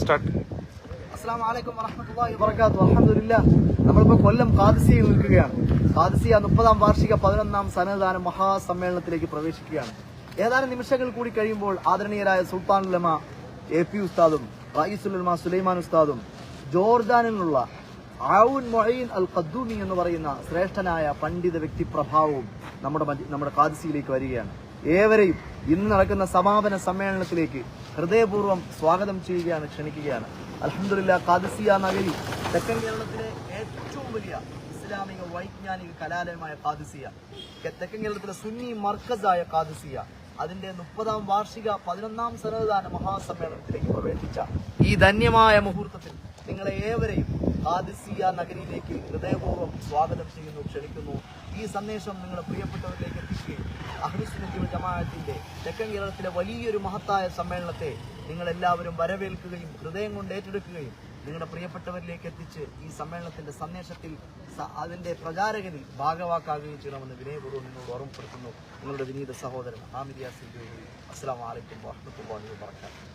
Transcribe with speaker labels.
Speaker 1: Start.
Speaker 2: അസ്സലാമു അലൈക്കും വറഹ്മത്തുള്ളാഹി വബറകാതുഹു. അൽഹംദുലില്ലാഹ്, നമ്മളിപ്പോൾ കൊല്ലം ഖാദിസിയിൽ നിൽക്കുകയാണ്. ഖാദിസിയ 30ാം വാർഷിക 11ാം സന്നദ്ധാന മഹാസമ്മേളനത്തിലേക്ക് പ്രവേശിക്കുകയാണ്. ഏതാനും നിമിഷങ്ങൾ കൂടി കഴിയുമ്പോൾ ആദരണീയരായ സുൽത്താനുൽ ഉലമ AP ഉസ്താദും റഈസുൽ ഉലമ സുലൈമാൻ ഉസ്താദും ജോർദാനിൽ നിന്നുള്ള ആവുൻ മൊഈൻ അൽ ഖദ്ദൂമി എന്ന് പറയുന്ന ശ്രേഷ്ഠനായ പണ്ഡിത വ്യക്തിപ്രഭാവവും നമ്മുടെ ഖാദിസിയിലേക്ക് വരികയാണ്. ഏവരെയും ഇന്ന് നടക്കുന്ന സമാപന സമ്മേളനത്തിലേക്ക് ഹൃദയപൂർവ്വം സ്വാഗതം ചെയ്യുകയാണ്, ക്ഷണിക്കുകയാണ്. അൽഹംദുലില്ലാഹ്, ഖാദിസിയ നഗരി തെക്കൻ കേരളത്തിലെ ഏറ്റവും വലിയ ഇസ്ലാമിക വൈജ്ഞാനിക കലാലയമായ ഖാദിസിയ, തെക്കൻ കേരളത്തിലെ സുന്നി മർക്കസായ ഖാദിസിയ അതിന്റെ 30ാം വാർഷിക 11ാം സന്നദ്ധാന മഹാസമ്മേളനത്തിലേക്ക് പ്രവേശിച്ച ഈ ധന്യമായ മുഹൂർത്തത്തിൽ നിങ്ങളെ ഏവരെയും ഖാദിസിയ നഗരിയിലേക്ക് ഹൃദയപൂർവ്വം സ്വാഗതം ചെയ്യുന്നു, ക്ഷണിക്കുന്നു. ഈ സന്ദേശം നിങ്ങളുടെ പ്രിയപ്പെട്ടവരിലേക്ക് എത്തിക്കുകയും അഹ്ലുസുന്നത്തി വൽ ജമാഅത്തിന്റെ തെക്കൻ കേരളത്തിലെ വലിയൊരു മഹത്തായ സമ്മേളനത്തെ നിങ്ങളെല്ലാവരും വരവേൽക്കുകയും ഹൃദയം കൊണ്ട് ഏറ്റെടുക്കുകയും നിങ്ങളുടെ പ്രിയപ്പെട്ടവരിലേക്ക് എത്തിച്ച് ഈ സമ്മേളനത്തിന്റെ സന്ദേശത്തിൽ അതിന്റെ പ്രചാരകനിൽ ഭാഗവാക്കാകുകയും ചെയ്യണമെന്ന് വിനയപൂർവ്വം നിങ്ങളോട് ഓർമ്മപ്പെടുത്തുന്നു. നിങ്ങളുടെ വിനീത സഹോദരൻ ഹാമിദ് യാസിൻ. അസ്സലാമു അലൈക്കും വറഹ്മത്തുള്ളാഹി വബറകാതുഹു.